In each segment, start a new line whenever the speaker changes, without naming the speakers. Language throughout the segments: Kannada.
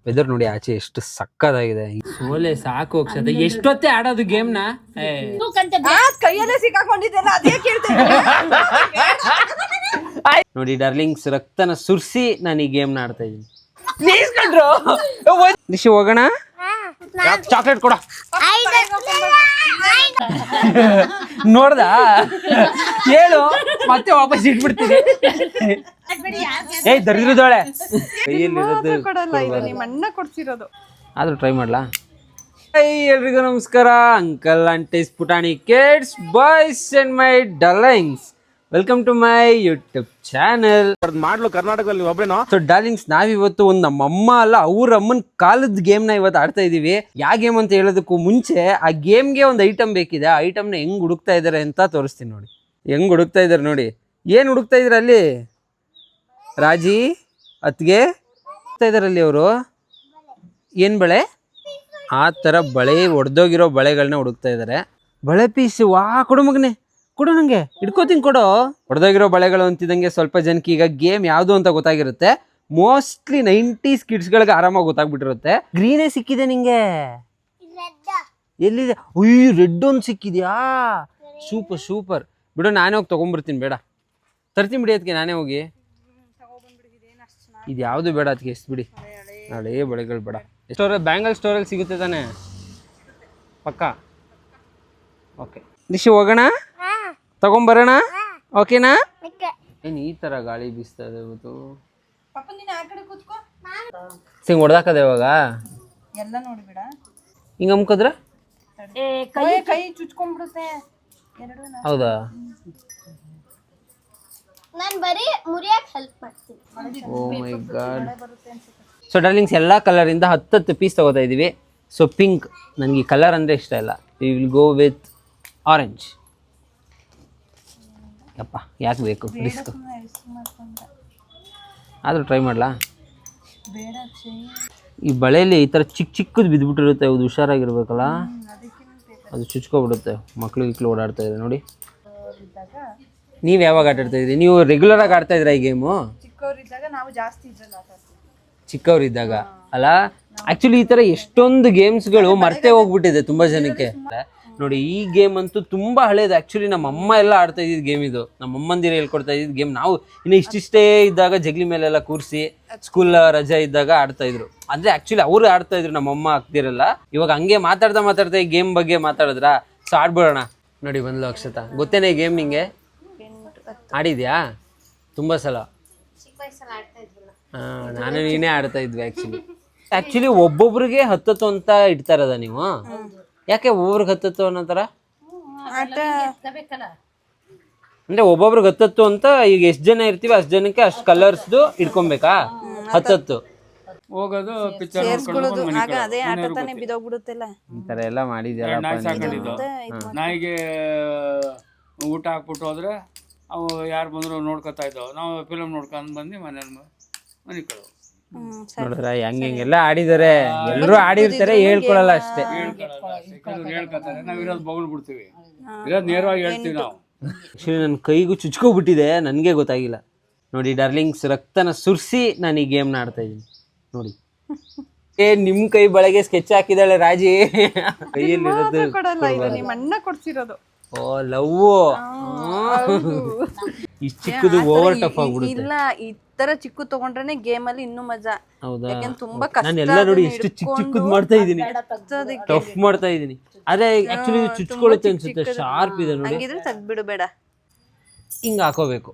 ವೆದರ್ ನೋಡಿ ಆಚೆ ಎಷ್ಟು ಸಕ್ಕದಾಗಿದೆ. ಸೋಲೆ ಸಾಕು ಅಕ್ಷತೆ. ಎಷ್ಟೊತ್ತೆ ಆಡೋದು ಗೇಮ್ನ?
ಕೈಯಲ್ಲೇ ಸಿಕ್ಕಾಕೊಂಡಿದ್ದೆಲ್ಲ ಅದೇ ಕೇಳ್ತೇನೆ.
ನೋಡಿ ಡಾರ್ಲಿಂಗ್ಸ್, ರಕ್ತನ ಸುರ್ಸಿ ನಾನು ಈ ಗೇಮ್ನ ಆಡ್ತಾ ಇದ್ದೀನಿ. ನಿಶಿ ಹೋಗೋಣ, ಚಾಕ್ಲೇಟ್ ಕೊಡ. ನೋಡ್ದ ಹೇಳು, ಮತ್ತೆ ವಾಪಸ್ ಇಟ್ಬಿಡ್ತೀನಿ. ಏಯ್ ದರಿದ್ರದೋಳೆ,
ನಿಮ್ಮ ಅಣ್ಣ ಕೊಡ್ಸಿರೋದು.
ಆದ್ರೂ ಟ್ರೈ ಮಾಡ್ಲಾ? ಎಲ್ರಿಗೂ ನಮಸ್ಕಾರ, ಅಂಕಲ್ ಆಂಟೀಸ್ ಪುಟಾಣಿ kids boys and my darlings, welcome to my YouTube channel.
ಮಾಡ್ಲು ಕರ್ನಾಟಕದಲ್ಲಿ ಒಬ್ಬರೇನೋ.
ಸೊ ಡಾರ್ಲಿಂಗ್ಸ್, ನಾವಿವತ್ತು ಒಂದು ನಮ್ಮಮ್ಮ ಅಲ್ಲ ಅವ್ರ ಅಮ್ಮನ ಕಾಲದ ಗೇಮ್ನ ಇವತ್ತು ಆಡ್ತಾ ಇದೀವಿ. ಯಾವ ಗೇಮ್ ಅಂತ ಹೇಳೋದಕ್ಕೂ ಮುಂಚೆ ಆ ಗೇಮ್ಗೆ ಒಂದು ಐಟಮ್ ಬೇಕಿದೆ. ಆ ಐಟಮ್ನ ಹೆಂಗ್ ಹುಡುಕ್ತಾ ಇದಾರೆ ಅಂತ ತೋರಿಸ್ತೀನಿ ನೋಡಿ. ಹೆಂಗ್ ಹುಡುಕ್ತಾ ಇದಾರೆ ನೋಡಿ. ಏನು ಹುಡುಕ್ತಾ ಇದಾರೆ ಅಲ್ಲಿ? ರಾಜಿ ಅತ್ಗೆ ಹುಡುಕ್ತಾ ಇದಾರಲ್ಲಿ ಅವರು. ಏನು ಬಳೆ? ಆ ಥರ ಬಳೆ, ಒಡೆದೋಗಿರೋ ಬಳೆಗಳನ್ನ ಹುಡುಕ್ತಾ ಇದ್ದಾರೆ. ಬಳೆ ಪೀಸು, ವಾ ಕೊಡು ಮಗನೆ, ಕೊಡು ನನಗೆ, ಹಿಡ್ಕೋತೀನಿ ಕೊಡು. ಹೊಡೆದೋಗಿರೋ ಬಳೆಗಳು ಅಂತಿದ್ದಂಗೆ ಸ್ವಲ್ಪ ಜನಕ್ಕೆ ಈಗ ಗೇಮ್ ಯಾವುದು ಅಂತ ಗೊತ್ತಾಗಿರುತ್ತೆ. ಮೋಸ್ಟ್ಲಿ 90s ಕಿಡ್ಸ್ಗಳಿಗೆ ಆರಾಮಾಗಿ ಗೊತ್ತಾಗ್ಬಿಟ್ಟಿರುತ್ತೆ. ಗ್ರೀನೇ ಸಿಕ್ಕಿದೆ ನಿಂಗೆ? ಎಲ್ಲಿದೆ? ಉಯ್, ರೆಡ್ ಒಂದು ಸಿಕ್ಕಿದ್ಯಾ? Super super. ಬಿಡು, ನಾನೇ ಹೋಗಿ ತೊಗೊಂಡ್ಬರ್ತೀನಿ. ಬೇಡ, ತರ್ತೀನಿ ಬಿಡಿ ಅದಕ್ಕೆ, ನಾನೇ ಹೋಗಿ. ಇದು ಯಾವುದು ಬೇಡ ಅದಕ್ಕೆ, ಎಷ್ಟು ಬಿಡಿ. ಹಳೇ ಬಳೆಗಳು ಬೇಡ. ಎಷ್ಟೋರ ಬ್ಯಾಂಗಲ್ ಸ್ಟೋರಲ್ಲಿ ಸಿಗುತ್ತೆ ತಾನೆ? ಪಕ್ಕ. ಓಕೆ ನಿಶಿ, ಹೋಗೋಣ, ತಗೊಂಬರೋಣ, ಓಕೆನಾ? ಏನು ಈ ಥರ ಗಾಳಿ ಬೀಸ್ತಾ ಇದೆ ಇವತ್ತು? ಹಿಂಗೆ ಹೊಡೆದಾಕದೆ ಇವಾಗ
ಎಲ್ಲ ನೋಡ್ಬೇಡ,
ಹಿಂಗೆ ಅಮ್ಕದ್ರೆ
ಕೈ ಚುಚ್ಕೊಂಡ್ಬಿಡುತ್ತೆ.
ಹೌದಾ?
ನಾನು ಬರೀ ಮುರಿಯಕ್ಕೆ ಹೆಲ್ಪ್ ಮಾಡ್ತೀನಿ.
ಓ ಮೈ ಗಾಡ್. ಸೊ ಡಾರ್ಲಿಂಗ್ಸ್, ಎಲ್ಲ ಕಲರಿಂದ 10 ಪೀಸ್ ತಗೋತಾ ಇದ್ದೀವಿ. ಸೊ ಪಿಂಕ್, ನನಗೆ ಈ ಕಲರ್ ಅಂದರೆ ಇಷ್ಟ ಇಲ್ಲ. We will go with orange. ಯಪ್ಪ, ಯಾಕೆ ಬೇಕು ರಿಸ್ಕ್? ಆದರೂ ಟ್ರೈ ಮಾಡಲಾ? ಈ ಬಳೆಯಲ್ಲಿ ಈ ಥರ ಚಿಕ್ಕ ಚಿಕ್ಕದು ಬಿದ್ದುಬಿಟ್ಟಿರುತ್ತೆ, ಅದು ಹುಷಾರಾಗಿರ್ಬೇಕಲ್ಲ, ಅದು ಚುಚ್ಕೊಬಿಡುತ್ತೆ. ಮಕ್ಳು ಓಡಾಡ್ತಾ ಇದ್ದಾರೆ ನೋಡಿ. ನೀವು ಯಾವಾಗ ಆಟಾಡ್ತಾ ಇದ್ರಿ? ನೀವು ರೆಗ್ಯುಲರಾಗಿ ಆಡ್ತಾ ಇದ್ರಾ ಈ ಗೇಮು?
ಚಿಕ್ಕವರಿದ್ದಾಗ ನಾವು ಜಾಸ್ತಿ ಇದ್ರಲ್ಲ ಆಟ.
ಚಿಕ್ಕವರಿದ್ದಾಗ ಅಲ್ಲ. ಆ್ಯಕ್ಚುಲಿ ಈ ಥರ ಎಷ್ಟೊಂದು ಗೇಮ್ಸ್ಗಳು ಮರ್ತೇ ಹೋಗ್ಬಿಟ್ಟಿದೆ ತುಂಬ ಜನಕ್ಕೆ. ನೋಡಿ, ಈ ಗೇಮ್ ಅಂತೂ ತುಂಬ ಹಳೇದು. ಆ್ಯಕ್ಚುಲಿ ನಮ್ಮ ಅಮ್ಮ ಎಲ್ಲ ಆಡ್ತಾ ಇದ್ದಿದ್ದು ಗೇಮ್ ಇದು. ನಮ್ಮ ಅಮ್ಮಂದಿರ ಹೇಳ್ಕೊಡ್ತಾ ಇದ್ದಿದ್ದು ಗೇಮ್. ನಾವು ಇನ್ನು ಇಷ್ಟಿಷ್ಟೇ ಇದ್ದಾಗ ಜಗ್ಲಿ ಮೇಲೆಲ್ಲ ಕೂರಿಸಿ ಸ್ಕೂಲ್ ರಜೆ ಇದ್ದಾಗ ಆಡ್ತಾ ಇದ್ರು. ಅಂದರೆ ಆ್ಯಕ್ಚುಲಿ ಅವರು ಆಡ್ತಾ ಇದ್ರು, ನಮ್ಮ ಅಮ್ಮ ಆಗ್ತಿರಲ್ಲ. ಇವಾಗ ಹಂಗೆ ಮಾತಾಡ್ತಾ ಈ ಗೇಮ್ ಬಗ್ಗೆ ಮಾತಾಡಿದ್ರ. ಸೊ ಆಡ್ಬಿಡೋಣ. ನೋಡಿ ಬಂದ್ಲು ಅಕ್ಷತಾ. ಗೊತ್ತೇನೆ ಈ ಗೇಮ್ ನಿಂಗೆ? ಆಡಿದ್ಯಾ ತುಂಬ ಸಲ? ಹಾಂ, ನಾನು ನೀನೇ ಆಡ್ತಾ ಇದ್ವಿ. ಆ್ಯಕ್ಚುಲಿ ಒಬ್ಬೊಬ್ರಿಗೆ 10 ಅಂತ ಇಡ್ತಾರದ ನೀವು? ಯಾಕೆ ಒಬ್ಬೊಬ್ರಿಗೆ 10 ಅನ್ನೋ ಥರ? ಅಂದರೆ ಒಬ್ಬೊಬ್ರಿಗೆ 10 ಅಂತ. ಈಗ ಎಷ್ಟು ಜನ ಇರ್ತೀವಿ ಅಷ್ಟು ಜನಕ್ಕೆ ಅಷ್ಟು ಕಲರ್ಸ್ದು ಇಟ್ಕೊಬೇಕಾ? 10
ಹೋಗೋದು ಪಿಕ್ಚರ್
ಅದೇ ಆಟ ತಾನೇ ಬಿದೋಗ್ಬಿಡುತ್ತೆಲ್ಲ.
ಈ ಥರ ಎಲ್ಲ ಮಾಡಿದ್ಯಲ್ಲ.
ನಾಯಿಗೆ ಊಟ ಹಾಕ್ಬಿಟ್ಟು ಹೋದ್ರೆ ಅವು ಯಾರು ಬಂದ್ರು ನೋಡ್ಕೊತಾ ಇದ್ದವು. ನಾವು ಫಿಲಮ್ ನೋಡ್ಕೊಂಡು ಬಂದು ಮನೆ ಕಳು
ನೋಡಿದ್ರ ಹೆಂಗೆಲ್ಲ ಆಡಿದಾರೆ. ಎಲ್ಲರೂ ಆಡಿರ್ತಾರೆ, ಹೇಳ್ಕೊಳಲ್ಲ ಅಷ್ಟೇ.
ಹೇಳ್ಕೊತಾರೆ, ನಾವು ಇರೋದು ಬೊಗಳು ಬಿಡ್ತೀವಿ, ಇರೋದು ನೇರವಾಗಿ ಹೇಳ್ತೀವಿ ನಾವು.
ಆ್ಯಕ್ಚುಲಿ ನನ್ನ ಕೈಗೂ ಚುಚ್ಕೊಬಿಟ್ಟಿದೆ, ನನಗೆ ಗೊತ್ತಾಗಿಲ್ಲ. ನೋಡಿ ಡಾರ್ಲಿಂಗ್ಸ್, ರಕ್ತನ ಸುರಿಸಿ ನಾನು ಈ ಗೇಮ್ನ ಆಡ್ತಾ ಇದ್ದೀನಿ ನೋಡಿ. ನಿಮ್ಮ ಕೈ ಬಳಗೆ ಸ್ಕೆಚ್ ಹಾಕಿದಾಳೆ ರಾಜಿ. ಕೈಯಲ್ಲಿ
ನಿಮ್ಮ ಅಣ್ಣ ಕೊಡ್ಸಿರೋದು.
ಓ ಲವ್, ಇಷ್ಟು ಚಿಕ್ಕದು ಓವರ್ ಟಫ್ ಆಗ್ಬಿಡುತ್ತೆ.
ಇಲ್ಲ, ಈ ತರ ಚಿಕ್ಕ ತಗೊಂಡ್ರೆ ಗೇಮ್ ಅಲ್ಲಿ ಇನ್ನೂ ಮಜಾ.
ಹೌದಾ?
ತುಂಬಾ ಕಷ್ಟ.
ನಾನು ಎಲ್ಲ ನೋಡಿ ಇಷ್ಟು ಚಿಕ್ಕದು ಮಾಡ್ತಾ ಇದ್ದೀನಿ, ಟಫ್ ಮಾಡ್ತಾ ಇದ್ದೀನಿ. ಅದೇ ಆಕ್ಚುಲಿ ಚುಚ್ಕೊಳ್ಳುತ್ತೆ ಅನ್ಸುತ್ತೆ. ಶಾರ್ಪ್ ಇದೆ ನೋಡಿ.
ಹಂಗಿದ್ರೆ ತೆಗ್ದ್ಬಿಡು, ಬೇಡ.
ಹಿಂಗ ಹಾಕೋಬೇಕು.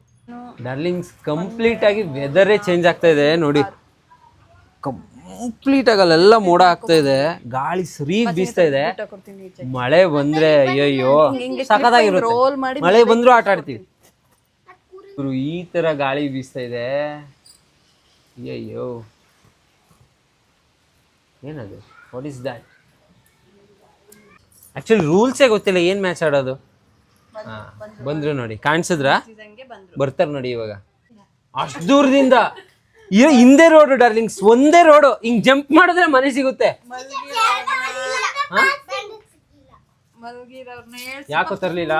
ಡಾರ್ಲಿಂಗ್ಸ್, ಕಂಪ್ಲೀಟ್ ಆಗಿ ವೆದರೇ ಚೇಂಜ್ ಆಗ್ತಾ ಇದೆ ನೋಡಿ. ಕಂಪ್ಲೀಟ್ ಆಗಿ ಅಲ್ಲೆಲ್ಲ ಮೋಡ ಆಗ್ತಾ ಇದೆ, ಗಾಳಿ ಸರಿಯಾಗಿ ಬೀಸ್ತಾ ಇದೆ. ಮಳೆ ಬಂದ್ರೆ ಅಯ್ಯಯ್ಯೋ ಸಖತ್ತಾಗಿರುತ್ತೆ. ಮಳೆ ಬಂದ್ರು ಆಟ ಆಡ್ತೀವಿ. ಈ ತರ ಗಾಳಿ ಬೀಸ್ತಾ ಇದೆ, ಅಯ್ಯಯ್ಯೋ. ಏನದು? What is that? ಆಕ್ಚುಲಿ ರೂಲ್ಸೇ ಗೊತ್ತಿಲ್ಲ, ಏನ್ ಮ್ಯಾಚ್ ಆಡೋದು. ಬಂದ್ರು ನೋಡಿ, ಕಾಣಿಸಿದ್ರ? ಬರ್ತಾರೆ ನೋಡಿ ಇವಾಗ. ಅಷ್ಟು ದೂರದಿಂದ ಹಿಂದೆ ರೋಡು ಡಾರ್ಲಿಂಗ್ಸ್, ಒಂದೇ ರೋಡು. ಹಿಂಗ್ ಜಂಪ್ ಮಾಡಿದ್ರೆ ಮನೆ ಸಿಗುತ್ತೆ.
ಮಲಗಿರೋರ್ನ ಹೇಳ್ಸಿ.
ಯಾಕೋ ತರ್ಲಿಲ್ಲ?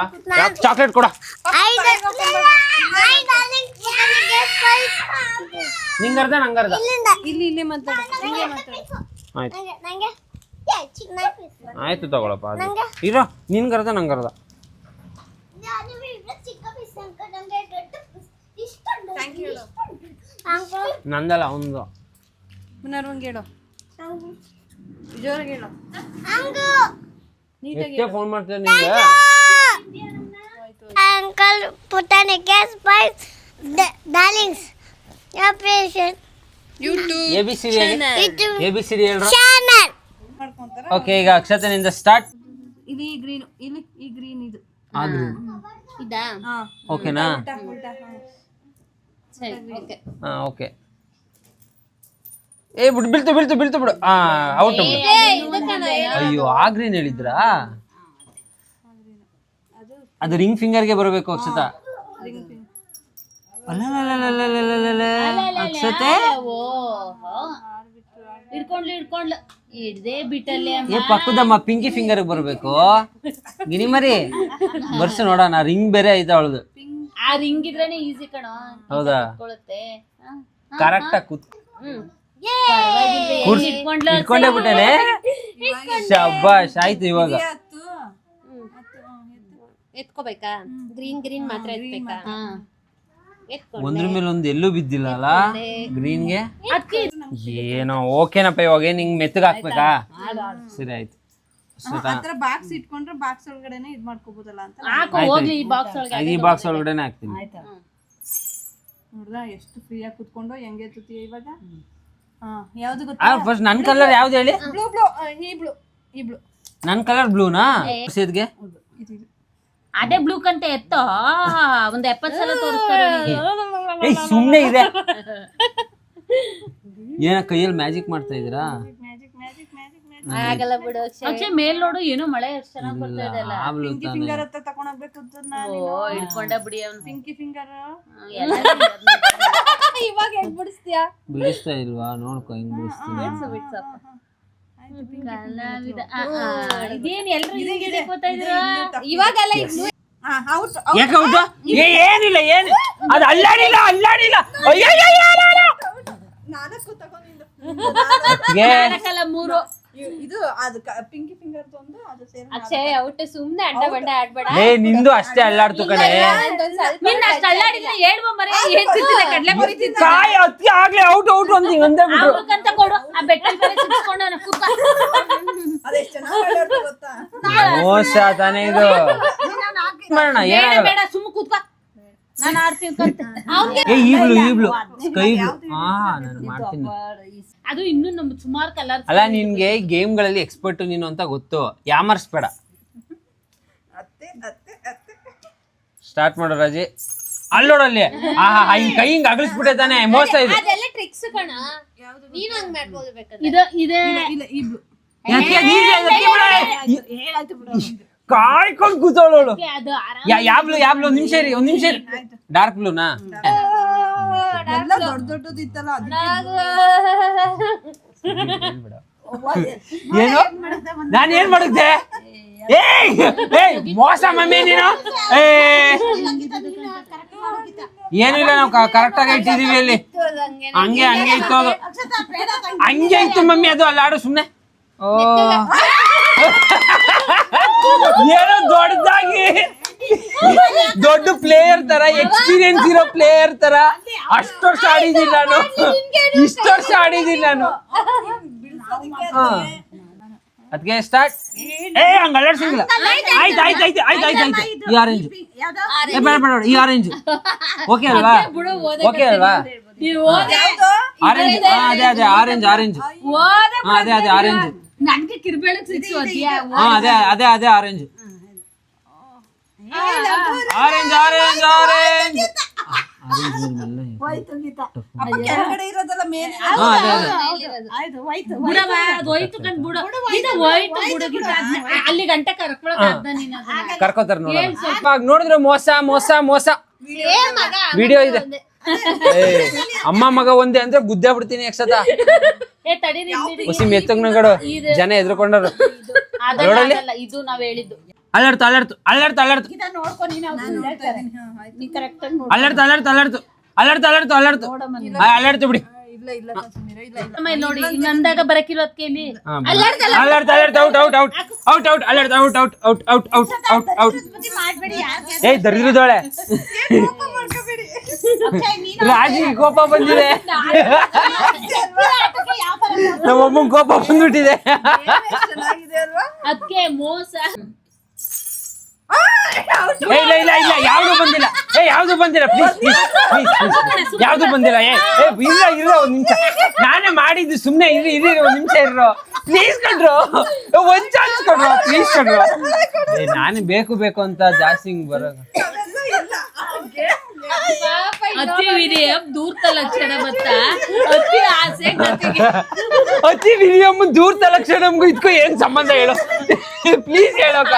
ಚಾಕ್ಲೇಟ್ ಕೊಡ. ನಿಂಗರ್ಧ ನಂಗರ್ಧ.
ಇಲ್ಲಿ ಮಾತಾಡು. ಹಿಂಗೆ ಮಾತಾಡು.
ಆಯ್ತು ತಗೊಳಪ್ಪ. ಅದು ಇರೋ, ನಿನ್ಗರ್ಧ ನಂಗರ್ಧ. ನಂದಲ್ಲ ಅವನದು.
ಪುನರ್ವಂಗೆ ಹೇಳು. ಜೋರಾಗಿ ಹೇಳು.
ಎಷ್ಟೇ ಫೋನ್ ಮಾಡ್ತೀಯ ನಿಂಗೆ?
Uncle put on a gas pipe. Darlings, your patient.
YouTube
ABCD ABCD ಹೇಳ್ರ.
Channel.
ಮಾಡ್ಕೊಂತಾರ.
ಓಕೆ, ಈಗ ಅಕ್ಷತನಿಂದ ಸ್ಟಾರ್ಟ್.
ಇಲ್ಲಿ ಗ್ರೀನ್, ಇಲ್ಲಿ ಈ ಗ್ರೀನ್ ಇದು.
ಆದ್ರೂ
ಇದಾ
ಹಾ
ಓಕೆನಾ?
ಉಲ್ಟಾ.
ಸರಿ ಓಕೆ
ಹಾ ಓಕೆ. ಏ ಬೀಳ್ತು ಬಿಡು. ಔಟ್. ಅಯ್ಯೋ, ಆ ಗ್ರೀನ್ ಹೇಳಿದ್ರಾ? ಅದು ರಿಂಗ್ ಫಿಂಗರ್ಗೆ ಬರಬೇಕು ಅಕ್ಷತ. ಅಕ್ಷತೆ
ಹಿಡ್ಕೊಂಡ್ಲು ಹಿಡ್ದೇ ಬಿಟ್ಟಲ್ಲೇ
ಏ ಪಕ್ಕದಮ್ಮ ಪಿಂಕಿ ಫಿಂಗರ್ಗೆ ಬರಬೇಕು. ಗಿನಿ ಮರಿ ಬರ್ಸು ನೋಡೋಣ. ರಿಂಗ್ ಬೇರೆ ಐತೆ ಅವಳದು.
ಆ ರಿಂಗ್ ಇದ್ರೇನೆ ಈಸಿ ಕಣೋ.
ಹೌದಾ?
ಕೊಳುತ್ತೆ
ಕರೆಕ್ಟ್ ಆಗಿ
ಇಟ್ಕೊಂಡ್ಲು
ಇಟ್ಕೊಂಡೇ ಬಿಟ್ಟೇನೆ. ಶಬ್ಬಾಷ್, ಆಯ್ತು ಇವಾಗ.
ಎತ್ಕೋಬೇಕಾ? ಗ್ರೀನ್ ಮಾತ್ರ ಎತ್ಬೇಕಾ?
ಒಂದ್ರ ಮೇಲೆ ಒಂದು ಎಲ್ಲೂ ಬಿದ್ದಿಲ್ಲ ಅಲ್ಲ ಗ್ರೀನ್ಗೆ. ಏನೋ ಓಕೆನಪ್ಪ. ಇವಾಗ ನಿಂಗೆ ಮೆತ್ತಗೆ ಹಾಕ್ಬೇಕಾ? ಸರಿ ಆಯ್ತು.
ಆತರ ಬಾಕ್ಸ್ ಇಟ್ಕೊಂಡ್ರೆ ಬಾಕ್ಸ್ ಒಳಗಡೆನೆ ಇದ್ ಮಾಡ್ಕೋಬಹುದಲ್ಲ ಅಂತ.
ಹಾಕೋ ಹೋಗ್ಲಿ ಈ ಬಾಕ್ಸ್ ಒಳಗೆ.
ಈ ಬಾಕ್ಸ್ ಒಳಗಡೆನೆ ಹಾಕ್ತೀನಿ.
ನೋಡ್ದಾ ಎಷ್ಟು ಫ್ರೀ ಆಗಿ ಕುತ್ಕೊಂಡು ಹೆಂಗೆ ತುತ್ತೀಯ ಇವಾಗ. ಯಾವ್ದು ಗೊತ್ತಾ?
ಫಸ್ಟ್ ನನ್ ಕಲರ್ ಯಾವ್ದು ಹೇಳಿ?
ಈ ಬ್ಲೂ.
ನನ್ ಕಲರ್ ಬ್ಲೂನಾ? ಸೇದ್ಗೆ
ಅದೇ ಬ್ಲೂ ಕಂತೆ ಎತ್ತೋ ಒಂದ್ 70 ಸಲ ತೋರಿಸ್ತಾರೆ.
ಏಯ್ ಸುಮ್ನೆ ಇದೆ. ಏನ ಕೈಯಲ್ಲಿ ಮ್ಯಾಜಿಕ್ ಮಾಡ್ತಾ ಇದೀರಾ?
ಆಗಲ್ಲ ಬಿಡು ಅಕ್ಷಯ್. ಮೇಲ್ ನೋಡು, ಏನೋ ಮಳೆ ಎಷ್ಟು ಚೆನ್ನಾಗಿ ಬರ್ತಾ ಇದೆ ಅಲ್ಲ.
ಪಿಂಕಿ ಫಿಂಗರ್ ಹತ್ರ ತಕೊಂಡೋಗ್ಬೇಕು.
ಓ ಹಿಡ್ಕೊಂಡ ಬಿಡಿ ಅವ್ನು.
ಪಿಂಕಿ ಫಿಂಗರ್
ಇವಾಗ ಹೆಂಗ್ ಬಿಡಿಸ್ತೀಯಾ?
ಬಿಡಿಸ್ತಾ ಇಲ್ವಾ? ನೋಡ್ಕೊ ಹೆಂಗ್ ಬಿಡಿಸ್ತೀನಿ.
ಇದೇನ್ ಎಲ್ರು ಹಿಂಗೆ ಗೊತ್ತಾ ಇದ್ರ? ಇವಾಗಲ್ಲ
ಔಟ್.
ಯಾಕೆ ಹೌದು? ಏನಿಲ್ಲ ಅದು ಅಲ್ಲಾಡಿಲ್ಲ.
ನಾಲ್ಕು ತಗೊಂಡಿದ್ದು.
ನಾಲ್ಕಲ್ಲ 3.
ಇದು ಅದು ಪಿಂಕಿ ಫಿಂಗರ್ ಒಂದು ಅದು ಸೇರಿ
ಅಕ್ಷಯ್ ಔಟ್. ಸುಮ್ನೆ ಅಡ್ಡ ಬಡ್ಡ ಆಡ್ಬೇಡ.
ನಿಂದು ಅಷ್ಟೇ ಅಲ್ಲಾಡ್ತು ಕಣೆ.
ನಿನ್ನ ಅಷ್ಟು ಅಲ್ಲಾಡಿದ್ರೆ ಹೇಳ್ಬೋ ಮರೆ. ಏನ್ ತಿಂತಿದ್ದೆ? ಕಡ್ಲೆ ಪುರಿ ತಿಂತಿದ್ದೆ.
ಕಾಯಿ ಅತ್ತಿ ಆಗ್ಲೇ ಔಟ್ ಒಂದೇ ಬಿಟ್ರು.
ಅವ್ರಿಗಂತ ಕೊಡು. ಆ ಬೆಟ್ಟಲ್ ಬೇರೆ ಸಿಕ್ಸ್ಕೊಂಡು ಅವನ ಕೂತ.
ಅದೆಷ್ಟು ಚೆನ್ನಾಗಿ ಆಡೋದು ಗೊತ್ತಾ?
ಮೋಸ ತಾನೇ ಇದು. ಮಾಡೋಣ, ಏನಾಗಲ್ಲ.
ಬೇಡ ಸುಮ್ಮ ಕೂತ್ಕೋ. ನಾನು ಆಡ್ತೀನಿ ಕಂತ.
ಈ ಬ್ಲೂ ಸ್ಕೈ ಬ್ಲೂ. ನಾನು ಮಾಡ್ತೀನಿ.
ಅದು ಇನ್ನೂ ನಮ್ ಸುಮಾರು ಕಲರ್.
ಅಲ್ಲ, ನಿನ್ಗೆ ಗೇಮ್ಗಳಲ್ಲಿ ಎಕ್ಸ್ಪರ್ಟ್ ನೀನು ಅಂತ ಗೊತ್ತು. ಯಾಮರ್ಸ್ಬೇಡ. ಸ್ಟಾರ್ಟ್ ಮಾಡೋ ರಾಜಿ. ಅಲ್ಲೋಡಲ್ಲಿ ಕೈ ಹಿಂಗ್ ಅಗಲಿಸ್ಬಿಟ್ಟೆ ತಾನೆ. ಮೋಸ ಇದು.
ಅದೆಲ್ಲ ಟ್ರಿಕ್ಸ್ ಕಣ. ನೀನು ಹಂಗ್ ಮಾಡ್ಬೋದು ಬೇಕಾದ್ರೆ. ಇದೆ
ಇಲ್ಲ ಈ ಬ್ಲೂ.
ಕಾಯ್ಕೊಂಡು ಕೂತವಳು.
ಅದು ಆರಾಮ.
ಯಾವ ಬ್ಲೂ? ಒಂದ್ ನಿಮಿಷ ಇರಿ. ಡಾರ್ಕ್ ಬ್ಲೂನಾ?
ಎಲ್ಲ ದೊಡ್ಡದು ಇತ್ತಲ್ಲ ಅದು.
ಏನು? ನಾನು ಏನ್ ಮಾಡಿದ್ದೆ? ಮೋಸ ಮಮ್ಮಿ ನೀನು. ಏನಿಲ್ಲ, ನಾವು ಕರೆಕ್ಟ್ ಆಗಿ ಇಟ್ಟಿದೀವಿ ಅಲ್ಲಿ. ಹಂಗೆ ಇತ್ತು ಅದು. ಹಂಗೆ ಇತ್ತು ಮಮ್ಮಿ. ಅದು ಅಲ್ಲ, ಆಡು ಸುಮ್ನೆ. ಏನೋ ದೊಡ್ಡದಾಗಿ ದೊಡ್ಡ ಪ್ಲೇಯರ್ ತರ, ಎಕ್ಸ್ಪೀರಿಯನ್ಸ್ ಇರೋ ಪ್ಲೇಯರ್ ತರ ಅಷ್ಟು ವರ್ಷ ಆಡಿದ್ದೀನಿ ನಾನು. ಇಷ್ಟು ವರ್ಷ ಆಡಿದ್ದೀನಿ ನಾನು. ಅದಕ್ಕೆ ಸ್ಟಾರ್ಟ್. ಹಂಗ ಅಲ್ಲಾಡ್ಸಿಲ್ಲ. ಆಯ್ತು. ಈ ಆರೆಂಜ್ ಬೇಡ. ಈ ಆರೆಂಜ್ ಓಕೆ ಅಲ್ವಾ? ಆರೆಂಜ್. ಅದೇ ಆರೆಂಜ್. ಅದೇ ಆರೆಂಜ್.
ನನ್ಗೆ ಕಿರ್ಬೇಳಕ್ ಸಿಕ್ಸು ಅದ್ಯಾ?
ಅದೇ ಆರೆಂಜ್.
ಅಪ್ಪ ಕೆಳಗಡೆ ಇರೋದಲ್ಲ ಮೇಲೆ.
ಬುಡವ ಅದು ಹೋಯ್ತು ಕಂದ್ ಬುಡ. ಇದು ಹೋಯ್ತು ಬುಡಗಿಂತ ಅಲ್ಲಿ ಗಂಟೆ ಕರ್ಕೊಳಕ್ ನೀನು
ಕರ್ಕೋತಾರ ನೋಡಿದ್ರೆ ಮೋಸ. ವಿಡಿಯೋ ಇದೆ. ಅಮ್ಮ ಮಗ ಒಂದೇ ಅಂದ್ರೆ ಗುದ್ದೆ ಬಿಡ್ತೀನಿ ಅಕ್ಷತ.
ತಡೀರಿ
ಹೊಸಿ ಮೆತ್ತಗ್ ನಗಡು. ಜನ ಎದ್ರಕೊಂಡರು.
ಇದು ನಾವ್ ಹೇಳಿದ್ದು.
ಅಲ್ಲಾಡ್ತು ಅಲ್ಲಾಡ್ತು ಅಲ್ಲಾಡ್ತು ಅಲ್ಲಾಡ್ತು
ನೋಡ್ಕೊ ನೀನು ನೀ ಕರೆಕ್ಟ್ ಆಗಿ
ಅಲ್ಲಾಡ್ತು ಅಲ್ಲಾಡ್ತು ಅಲ್ಲಾಡ್ತು ಅಲ್ಲಾಡ್ತು ಅಲ್ಲಾಡ್ತು ಅಲ್ಲಾಡ್ತು ಅಲ್ಲಾಡ್ತು ಬಿಡಿ.
ನೋಡಿ ಹಿಂಗ ಅಂದಾಗ ಬರಕಿರೋ ಅದಕ್ಕೆ ಇಲ್ಲಿ
ಅಲ್ಲಾಡ್ತು ಅಲ್ಲಾಡ್ತು out out out out out ಅಲ್ಲಾಡ್ತು out out out out out out out. ಏಯ್ ದರಿದ್ರದೋಳೆ ರಾಜಿಗೆ ಕೋಪ ಬಂದಿದೆ, ನಮ್ಮಮ್ಮನ ಕೋಪ ಬಂದ್ಬಿಟ್ಟಿದೆ.
ಅದಕ್ಕೆ ಮೋಸ
ಇಲ್ಲ ಇಲ್ಲ ಇಲ್ಲ ಯಾವ್ದು ಬಂದಿಲ್ಲ, ಯಾವ್ದು ಬಂದಿಲ್ಲ, ಪ್ಲೀಸ್ ಪ್ಲೀಸ್ ಪ್ಲೀಸ್ ಯಾವ್ದು ಬಂದಿಲ್ಲ. ಇಲ್ಲ ಇರೋ ಒಂದ್ ನಿಮಿಷ, ನಾನೇ ಮಾಡಿದ್ದು, ಸುಮ್ನೆ ಇರಿ ಇರಿ ಒಂದ್ ನಿಮಿಷ ಇರೋ ಪ್ಲೀಸ್ ಕಣ್ರು, ಒಂದ್ ಚಾನ್ಸ್ ಕೊಡ್ರು ಪ್ಲೀಸ್ ಕಣ್ರು. ನಾನೇ ಬೇಕು ಬೇಕು ಅಂತ ಜಾಸ್ತಿ ಹಿಂಗ್ ಬರೋ
ಅತಿ ವಿರಿಯ ದೂರ್ತ ಲಕ್ಷಣ ಮತ್ತ ಅತಿ ಆಸೆ ಗತಿಗೆ
ಅತಿ ವಿರಿಯಂ ದೂರ್ತ ಲಕ್ಷಣಂಗೂ ಇದಕ್ಕೂ ಏನ್ ಸಂಬಂಧ ಹೇಳೋ ಪ್ಲೀಸ್ ಹೇಳೋಕ.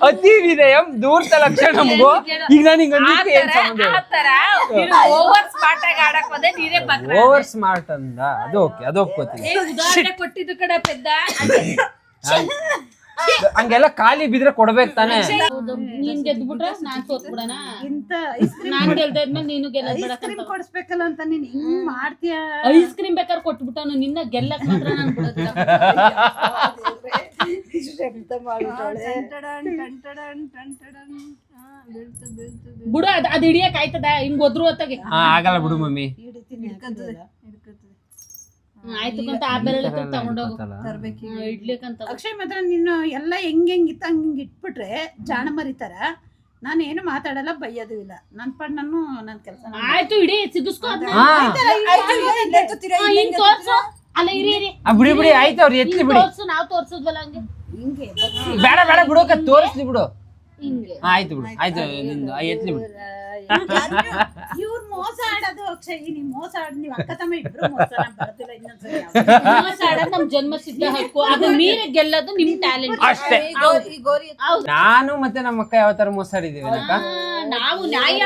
ಅತಿ ವಿರಿಯಂ ದೂರ್ತ ಲಕ್ಷಣಂಗೂ ಈಗ ನಾನು ಹಿಂಗ ಏನ್ ಸಂಬಂಧ ಹೇಳೋ.
ಓವರ್ ಸ್ಮಾರ್ಟ್ ಆಗಿ ಆಡಕ್ ಹೋದೆ ನೀರೇ ಬಗ್ರ
ಓವರ್ ಸ್ಮಾರ್ಟ್ ಅಂದ, ಅದು ಓಕೆ, ಅದು ಒಪ್ಕೋತೀನಿ.
ಉದಾಹರಣೆ ಕೊಟ್ಟಿದ್ದು ಕಡೆ ಪೆದ್ದ
ಹಂಗೆಲ್ಲ ಖಾಲಿ ಬಿದ್ರೆ ಕೊಡ್ಬೇಕು ತಾನೆ.
ನೀನ್ ಗೆದ್ಬಿಟ್ರೆ ನಾನ್ ಸೋತ್ ಬಿಡಣ, ನಾನ್ ಗೆಲ್ದಾದ್ಮೇಲೆ ನೀನು ಗೆಲ್ಲದ್ ಬಿಡಕಂತ
ಕೊಡಿಸ್ಬೇಕಲ್ಲ ಅಂತ ನೀನ್ ಹಿಂಗ್ ಮಾಡ್ತೀಯ.
ಐಸ್ ಕ್ರೀಮ್ ಬೇಕಾದ್ರೆ ಕೊಟ್ಬಿಟ್ಟವನು, ನಿನ್ನ ಗೆಲ್ಲಕ್ ಮಾತ್ರ ನಾನ್ ಬಿಡೋದಿಲ್ಲ. ಬಿಡು ಅದ್ ಹಿಡಿಯಕ್ ಆಯ್ತದ ಹಿಂಗ್ ಒದ್ರು ಹೊತ್ತಾಗೆ
ಆಗಲ್ಲ ಬಿಡು ಮಮ್ಮಿ.
ಆಯ್ತು ಅಂತ ಆ ಬೆರಳು ತಗೊಂಡೋಗು ಇಡ್ಲಿಕ್ಕಂತ.
ಅಕ್ಷಯ್ ಮಾತ್ರ ನೀನು ಎಲ್ಲ ಹೆಂಗಿತ್ತ ಹಂಗ ಇಟ್ಬಿಟ್ರೆ ಜಾಣ ಮರಿತಾರ. ನಾನು ಏನು ಮಾತಾಡಲ್ಲ, ಬೈಯೋದು ಇಲ್ಲ, ನನ್ ಪಡ್ ನಾನು ನನ್ ಕೆಲಸ.
ಆಯ್ತು ಇಡಿ ಸಿಗಿಸ್ಕೊ ಹಿಂಗ್ ತೋರ್ಸು. ಅಲ್ಲ ಇರಿ ಇರಿ
ಬಿಡಿ ಬಿಡಿ ಆಯ್ತು, ಅವ್ರು ಎತ್ಲಿ ಬಿಡಿ.
ತೋರ್ಸು, ನಾವ್ ತೋರ್ಸುದ್ವಲ್ಲ ಹಂಗೆ.
ಹಿಂಗೆ
ಬೇಡ ಬೇಡ ಬಿಡೋಕ ತೋರಿಸ್ಲಿ ಬಿಡು.
ಹಿಂಗೆ
ಆಯ್ತು ಬಿಡು ಆಯ್ತು, ನಿಂದು ಎತ್ಲಿ ಬಿಡು.
ಇವ್ರು ಮೋಸ ಆಡೋದು ಅಕ್ಷಯ್, ನೀವ್ ಮೋಸ ಆಡ್, ನೀವ್ ಅಕ್ಕ ತಮ್ಮ ಇಬ್ರು ಮೋಸ ಬರ್ತಿಲ್ಲ. ಇನ್ನೊಂದ್ಸರಿ
ಮೋಸ ಆಡೋದ್ ನಮ್ ಜನ್ಮ ಸಿದ್ಧ ಹಕ್ಕು, ಅದು ಮೀರಿ ಗೆಲ್ಲೋದು ನಿಮ್ ಟ್ಯಾಲೆಂಟ್
ಅಷ್ಟೇ. ನಾನು ಮತ್ತೆ ನಮ್ಮ ಅಕ್ಕ ಯಾವ ತರ ಮೋಸ ಆಡಿದೀವಿ ಅಕ್ಕ.
ನಾವು ನ್ಯಾಯ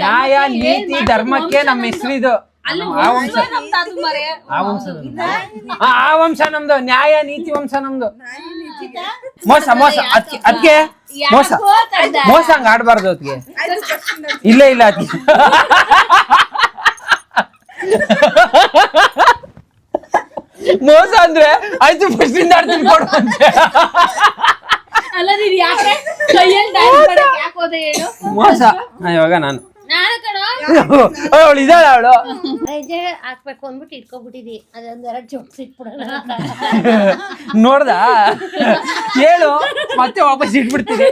ನ್ಯಾಯ ನೀತಿ ಧರ್ಮಕ್ಕೆ ನಮ್ಮ ಹೆಸರಿದು. ಆ ವಂಶ ನಮ್ದು, ನ್ಯಾಯ ನೀತಿ ವಂಶ ನಮ್ದು. ಮೋಸ ಮೋಸ ಅದಕ್ಕೆ ಮೋಸ ಮೋಸ ಹಂಗ ಆಡ್ಬಾರ್ದು ಅದಕ್ಕೆ. ಇಲ್ಲ ಇಲ್ಲ ಅದಕ್ಕೆ ಮೋಸ ಅಂದ್ರೆ ಆಯ್ತು ಫಸ್ಟ್ ಇಂದ ಆಡ್ತೀನಿ ಕೊಡು ಅಂತೆ.
ಅಲ್ಲ ನೀನ್ ಯಾಕೆ ಕೈಯಲ್ಲಿ ಡ್ಯಾನ್ಸ್ ಮಾಡಕ್ ಯಾಕೆ ಹೋದೆ ಹೇಳು.
ಮೋಸ ಇವಾಗ ನಾನು
ಕಣ
ಅವಳು ಇದ್ದಾಳ, ಅವಳು
ಹಾಕ್ಬೇಕು ಅಂದ್ಬಿಟ್ಟು ಇಟ್ಕೊಬಿಟ್ಟಿದಿ, ಅದೊಂದೆರಡು ಜೋಕ್ಸ್ ಇಟ್ಬಿಡೋಣ.
ನೋಡ್ದ ಹೇಳು, ಮತ್ತೆ ವಾಪಸ್ ಇಟ್ಬಿಡ್ತೀನಿ.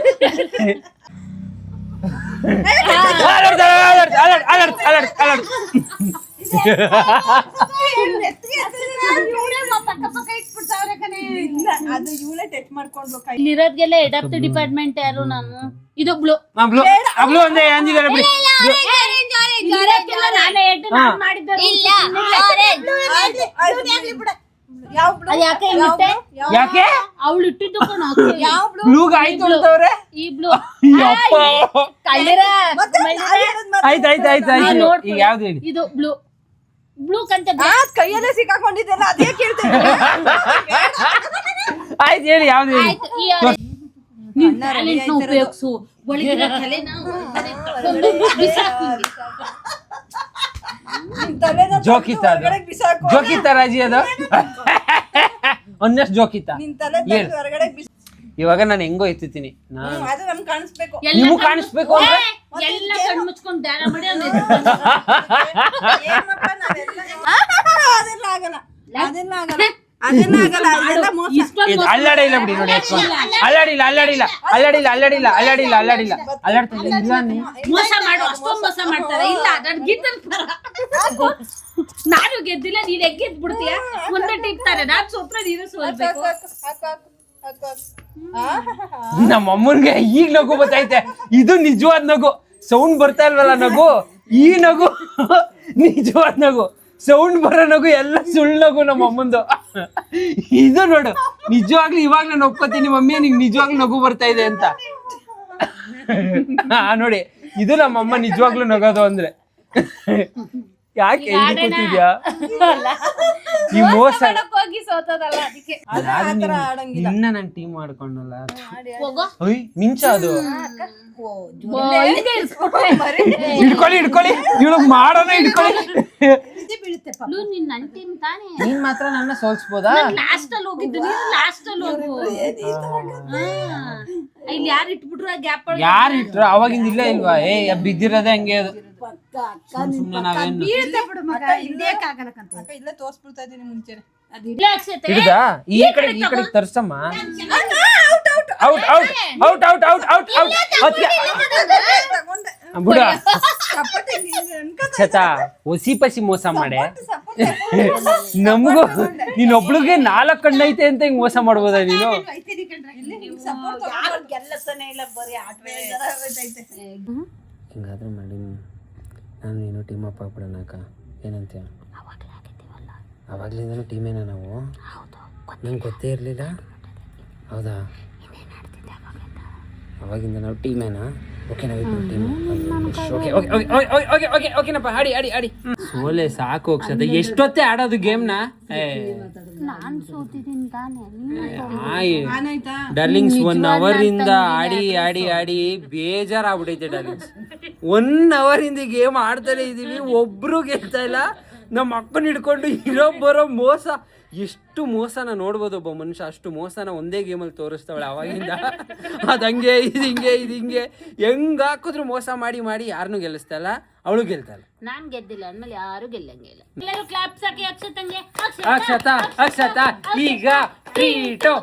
ಇಲ್ಲಿರೋದ್ಗೆಲ್ಲ ಹೆಡ್ ಆಫ್ ದಿ ಡಿಪಾರ್ಟ್ಮೆಂಟ್ ಯಾರು? ನಾನು ಇದು ಬ್ಲೂ
ಅಬ್ಲು ಒಂದೇ ಅಂದಿದ್ದಾರೆ ಬಿಡಿ.
ನಾನೇ ಹೆಡ್ ಮಾಡಿದ್ದೆ.
ಯಾಕೆ
ಅವಳು ಇಟ್ಟಿದ್ದು
ಬ್ಲೂಗ ಆಯ್ತು ಅಂತವ್ರೆ.
ಈ ಬ್ಲೂ
ಆಯ್ತು ಆಯ್ತು ಆಯ್ತು ಆಯ್ತು. ಈಗ ಯಾವ್ದು ಹೇಳಿ?
ಇದು ಬ್ಲೂ ಬ್ಲೂ ಕಂತೆ
ಕೈಯಲ್ಲೇ ಸಿಕ್ಕಾಕೊಂಡಿದ್ದೆಲ್ಲ ಅದೇ ಕೇಳ್ತೇನೆ.
ಆಯ್ತು ಹೇಳಿ ಯಾವ್ದು ಹೇಳಿ?
ಉಪಯೋಗಿಸು ಒಳಗಿರೋ ತಲೆನ
ಜೋಕಿತ ಅದು, ಜೋಕಿತ ರಾಜಿ ಅದು ಒಂದಷ್ಟು ಜೋಕಿತ. ಇವಾಗ ನಾನು ಹೆಂಗೋ ಎತ್ತುತ್ತೀನಿ, ನಿಮಗೂ ಕಾಣಿಸ್ಬೇಕು ಅಂದ್ರೆ
ಎಲ್ಲ ಕಣ್ಣು ಮುಚ್ಕೊಂಡು ಧ್ಯಾನ ಮಾಡಿ
ಅಲ್ಲಾಡಿಲ್ಲ ಬಿಡಿ ನೋಡಿ, ಅಲ್ಲಾಡಿಲ್ಲ ಅಲ್ಲಾಡಿಲ್ಲ ಅಲ್ಲಾಡಿಲ್ಲ ಅಲ್ಲಾಡಿಲ್ಲ ಅಲ್ಲಾಡಿಲ್ಲ ಅಲ್ಲಾಡಿಲ್ಲ ಅಲ್ಲಾಡ್ತಿಲ್ಲ.
ಮೋಸ ಮಾಡು, ಅಷ್ಟೊಂದು ಮೋಸ ಮಾಡ್ತಾರೆ. ಇಲ್ಲ ನಾನು ಗೆದ್ದಿಲ್ಲ, ನೀನ್ ಹೆಗ್ ಗೆದ್ದು ಬಿಡ್ತೀಯ? ಮುಂದೆ ಟಿಪ್ತಾರೆ, ನಾನ್ ಸೋತ್ರ ನೀನು ಸೋಲ್ಬೇಕು.
ನಮ್ಮ ಅಮ್ಮನ್ಗೆ ಈಗ ನಗು ಬರ್ತೈತೆ. ಇದು ನಿಜವಾದ ನಗು, ಸೌಂಡ್ ಬರ್ತಾ ಇಲ್ವಲ್ಲ ನಗು, ಈ ನಗು ನಿಜವಾದ ನಗು. ಸೌಂಡ್ ಬರೋ ನಗು ಎಲ್ಲ ಸುಳ್ಳು ನಗು ನಮ್ಮ ಅಮ್ಮಂದು. ಇದು ನೋಡು, ನಿಜವಾಗ್ಲೂ ಇವಾಗ ನಾನು ಒಪ್ಕೋತೀನಿ ಮಮ್ಮಿ ನಿಂಗೆ ನಿಜವಾಗ್ಲೂ ನಗು ಬರ್ತಾ ಇದೆ ಅಂತ. ನೋಡಿ, ಇದು ನಮ್ಮಮ್ಮ ನಿಜವಾಗ್ಲೂ ನಗೋದು ಅಂದ್ರೆ. ಯಾಕೆ ಕೂತಿದ್ಯಾ? ಈ ಮೋಸ
ಹೋಗಿ ಸೋತದಲ್ಲ ಅದಕ್ಕೆ
ನಿನ್ನ ನಾನು ಟೀಮ್ ಮಾಡ್ಕೊಂಡಲ್ಲ
ಹೋಗೋ
ಅಯ್ಯ ಮಿಂಚ ಅದು
ಹಿಂಗೆ ಇರ್ಸ್ಬಿಟ್ರೆ.
ಹಿಡ್ಕೊಳ್ಳಿ ಇವಳು ಮಾಡೋಣ ಹಿಡ್ಕೊಳ್ಳಿ
ಬೀಳುತ್ತೆ ಪಾಪ.
ಲೂ, ನಿನ್ ನನ್ ಟೀಮ್ ತಾನೇ.
ನೀನ್ ಮಾತ್ರ ನನ್ನ ಸೋಲ್ಸ್ಬೋದಾ
ಲಾಸ್ಟ್ ಅಲ್ಲಿ ಹೋಗಿದ್ದು ನೀನು, ಲಾಸ್ಟ್ ಅಲ್ಲಿ ಹೋಗು. ಇಲ್ಲಿ ಯಾರು ಇಟ್ಬಿಟ್ರು ಆ ಗ್ಯಾಪ್
ಯಾರು ಇಟ್ರು ಅವಾಗಿಂದ ಇಲ್ಲೇ ಇಲ್ವಾ ಬಿದ್ದಿರೋದೇ ಹಂಗೆ ಅದು
ಪಕ್ಕ ಅಕ್ಕ
ಸುಮ್ನೆ ನಾವೇನು
ಬೀಳ್ತೆ ಬಿಡು ಮಗ, ಹಿಡಿಯಕ್ಕಾಗಲ್ಲಕ್ಕಂತ.
ಇಲ್ಲೇ ತೋರ್ಸ್ಬಿಡ್ತಾ ಇದೀನಿ ಮುಂಚೆನೆ.
ಹಿಡಿದಾ ಈ ಕಡೆ ತರ್ಸಮ್ಮ out out out out out out out ಬಿಡ ಛತ ಒಸಿ ಪಸಿ ಮೋಸ ಮಾಡೆ ನಮಗೂ ನೀನೊಬ್ಳಿಗೆ 4 ಕಣ್ಣೈತೆ ಅಂತ ಹಿಂಗ್ ಮೋಸ ಮಾಡ್ಬೋದ ನೀನು
ಗೆಲ್ಲತಾನೆ ಇಲ್ಲ, ಬರೀ ಆಟವೇ
ಹಿಂಗಾದ್ರೆ ಮಾಡಿ ನಾನು ನೀನು ಟೀಮ್ ಅಪ್ ಆಗ್ಬಿಡೋಣ ಅಕ್ಕ, ಏನಂತೀಯ? ಅವಾಗ್ಲಿಂದನೂ ಟೀಮೇನಾ ನಾವು? ನಂಗೆ ಗೊತ್ತೇ ಇರಲಿಲ್ಲ. ಹೌದಾ? ಅವಾಗಿಂದ ನಾವು ಟೀಮೇನಾ? ಓಕೆ ನಾವಿಬ್ಬರು ಟೀಮ್. ಓಕೆನಪ್ಪ, ಆಡಿ ಸೋಲೆ ಸಾಕು ಅಕ್ಷತೆ. ಎಷ್ಟೊತ್ತೇ ಆಡೋದು ಗೇಮ್ನ?
ನಾನ್ ಸೋತಿದ್ದೀನಿ ತಾನೇ.
ಡಾರ್ಲಿಂಗ್ಸ್ 1 ಅವರ್ ಇಂದ ಆಡಿ ಬೇಜಾರಾಗ್ಬಿಟ್ಟೈತೆ ಡಾರ್ಲಿಂಗ್ಸ್. 1 ಅವರಿಂದ ಗೇಮ್ ಆಡ್ತಾನೆ ಇದೀವಿ, ಒಬ್ರು ಗೆಲ್ತಾ ಇಲ್ಲ. ನಮ್ಮ ಅಕ್ಕನ ಹಿಡ್ಕೊಂಡು ಬರೋ ಮೋಸ, ಎಷ್ಟು ಮೋಸನ ನೋಡ್ಬೋದು ಒಬ್ಬ ಮನುಷ್ಯ, ಅಷ್ಟು ಮೋಸನ ಒಂದೇ ಗೇಮಲ್ಲಿ ತೋರಿಸ್ತಾವಳೆ ಅವಾಗಿಂದ. ಅದು ಹಂಗೆ ಇದು ಹಿಂಗೆ ಹೆಂಗ್ ಹಾಕಿದ್ರು ಮೋಸ ಮಾಡಿ ಯಾರನ್ನೂ ಗೆಲ್ಲಿಸ್ತಾ ಇಲ್ಲ, ಅವಳು ಗೆಲ್ತಾಳೆ.
ನಾನ್ ಗೆದ್ದಿಲ್ಲ ಅಂದ್ಮೇಲೆ ಯಾರು ಗೆಲ್ಲಂಗಿಲ್ಲ. ಎಲ್ಲರೂ ಕ್ಲಾಪ್ ಸಾಕಿ ಅಕ್ಷತಂಗೆ.
ಅಕ್ಷತ ಈಗ ಟ್ರೀಟು.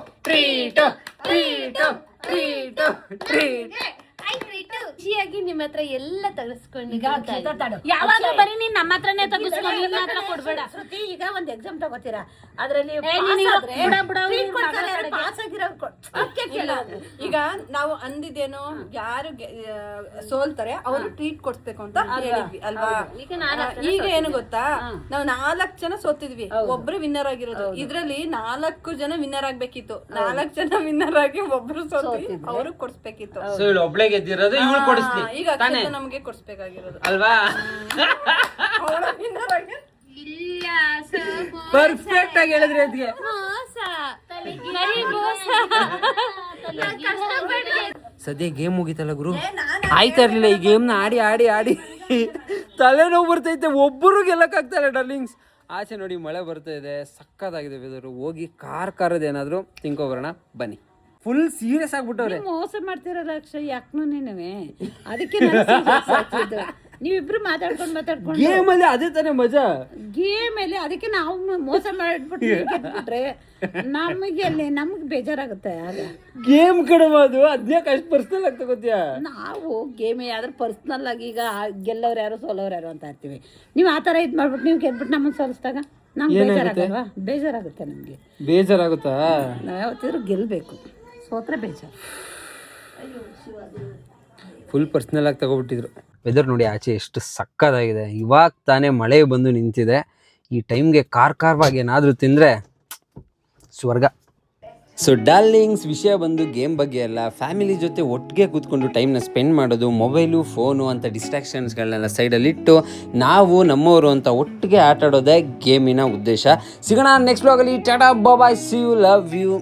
ಖುಷಿಯಾಗಿ ನಿಮ್ಮ ಹತ್ರ ಎಲ್ಲ ತಗಸ್ಕೊಂಡು ಯಾವಾಗ ಬರೀ ನೀನ್ ನಮ್ಮ ಹತ್ರನೇ ತಗಸ್ಕೊಂಡು ನಿಮ್ಮ ಹತ್ರ ಕೊಡ್ಬೇಡ.
ಈಗ ಒಂದ್ ಎಕ್ಸಾಮ್ ತಗೋತೀರಾ, ಅದ್ರಲ್ಲಿ
ಈಗ ನಾವು ಅಂದಿದ್ದೇನು, ಯಾರು ಸೋಲ್ತಾರೆ ಅವರು ಟ್ರೀಟ್ ಕೊಡ್ಸ್ಬೇಕು ಅಂತ ಹೇಳಿದ್ವಿ ಅಲ್ವಾ? ಈಗ ಏನು ಗೊತ್ತಾ, ನಾವು 4 ಜನ ಸೋತಿದ್ವಿ, ಒಬ್ರು ವಿನ್ನರ್ ಆಗಿರೋದು. ಇದ್ರಲ್ಲಿ 4 ಜನ ವಿನ್ನರ್ ಆಗ್ಬೇಕಿತ್ತು. 4 ಜನ ವಿನ್ನರ್ ಆಗಿ ಒಬ್ರು ಸೋತಿ ಅವರು ಕೊಡ್ಸ್ಬೇಕಿತ್ತು.
ಒಬ್ಳೆ ಗೆದ್ದಿರೋದು ಇವಳು ಕೊಡಿಸ್ಲಿ
ಈಗ ಅಕ್ಷತ ನಮ್ಗೆ ಕೊಡ್ಸ್ಬೇಕಾಗಿರೋದು
ಅಲ್ವಾ?
ವಿನ್ನರ್ ಆಗಿ
ಇಲ್ಲ
ಪರ್ಫೆಕ್ಟ್ ಆಗಿ ಹೇಳಿದ್ರಿ ಅದಕ್ಕೆ. ಸದ್ಯ ಗೇಮ್ ಮುಗಿತಲ್ಲ ಗುರು, ಆಯ್ತಾ ಇರ್ಲಿಲ್ಲ ಈ ಗೇಮ್ನ ಆಡಿ ತಲೆನೋವು ಬರ್ತೈತೆ, ಒಬ್ಬರು ಗೆಲ್ಲಕ್ಕಾಗ್ತಾರೆ ಡಾರ್ಲಿಂಗ್ಸ್. ಆಚೆ ನೋಡಿ ಮಳೆ ಬರ್ತಾ ಇದೆ, ಸಕ್ಕತ್ತಾಗಿದೆ ವೆದರು. ಹೋಗಿ ಕಾರದ್ದು ಏನಾದ್ರು ತಿನ್ಕೊಬರೋಣ ಬನ್ನಿ. ಫುಲ್ ಸೀರಿಯಸ್ ಆಗ್ಬಿಟ್ಟವ್ರೆ.
ಮೋಸ ಮಾಡ್ತಿರಲ್ಲ ಅಕ್ಷಯ್, ಯಾಕನು ನೀನವೇ ಅದಕ್ಕೆ ನೀವಿಬ್ರು ಮಾತಾಡ್ಕೊಂಡು
ಗೇಮ್ ಅಲ್ಲಿ ಅದೇ ತಾನೇ ಮಜಾ.
ಗೇಮ್ ಅಲ್ಲಿ ಅದಕ್ಕೆ ನಾವು ಮೋಸ ಮಾಡ್ಬಿಟ್ರೆ ನಮ್ಗೆ ಬೇಜಾರಾಗುತ್ತೆ. ಆಗ
ಗೇಮ್ ಕಡಮದು ಅದನ್ನೇ ಕಷ್ಟ ಪರ್ಸನಲ್ ಆಗಿ ತಗೋತೀಯ.
ನಾವು ಗೇಮ್ ಯಾವ್ದಾರು ಪರ್ಸನಲ್ ಆಗಿ ಈಗ ಗೆಲ್ಲವ್ರು ಯಾರು ಸೋಲವ್ರು ಯಾರು ಅಂತ ಇರ್ತೀವಿ. ನೀವು ಆ ಥರ ಇದು ಮಾಡ್ಬಿಟ್ಟು ನೀವು ಗೆದ್ಬಿಟ್ಟು ನಮ್ಮನ್ನು ಸೋಲಿಸಿದಾಗ ನಮ್ಗೆ ಬೇಜಾರಾಗಲ್ವಾ? ಬೇಜಾರಾಗುತ್ತೆ ನಮಗೆ.
ಬೇಜಾರಾಗುತ್ತಾ?
ನಾವು ಯಾವತ್ತಿದ್ರು ಗೆಲ್ಲಬೇಕು, ಸೋತ್ರೆ ಬೇಜಾರು.
ಫುಲ್ ಪರ್ಸ್ನಲ್ ಆಗಿ ತಗೊಬಿಟ್ಟಿದ್ರು. ವೆದರ್ ನೋಡಿ ಆಚೆ ಎಷ್ಟು ಸಕ್ಕತ್ತಾಗಿದೆ. ಇವಾಗ ತಾನೇ ಮಳೆ ಬಂದು ನಿಂತಿದೆ. ಈ ಟೈಮ್ಗೆ ಖಾರವಾಗಿ ಏನಾದರೂ ತಿಂದರೆ ಸ್ವರ್ಗ. ಸೊ ಡಾರ್ಲಿಂಗ್ಸ್, ವಿಷಯ ಬಂದು ಗೇಮ್ ಬಗ್ಗೆ ಅಲ್ಲ, ಫ್ಯಾಮಿಲಿ ಜೊತೆ ಒಟ್ಟಿಗೆ ಕೂತ್ಕೊಂಡು ಟೈಮ್ನ ಸ್ಪೆಂಡ್ ಮಾಡೋದು, ಮೊಬೈಲು ಫೋನು ಅಂತ ಡಿಸ್ಟ್ರಾಕ್ಷನ್ಸ್ಗಳನ್ನೆಲ್ಲ ಸೈಡಲ್ಲಿಟ್ಟು ನಾವು ನಮ್ಮವರು ಅಂತ ಒಟ್ಟಿಗೆ ಆಟ ಆಡೋದೇ ಗೇಮಿನ ಉದ್ದೇಶ. ಸಿಗೋಣ ನೆಕ್ಸ್ಟ್ ವ್ಲಾಗಲ್ಲಿ. Tata bye, see you, love you.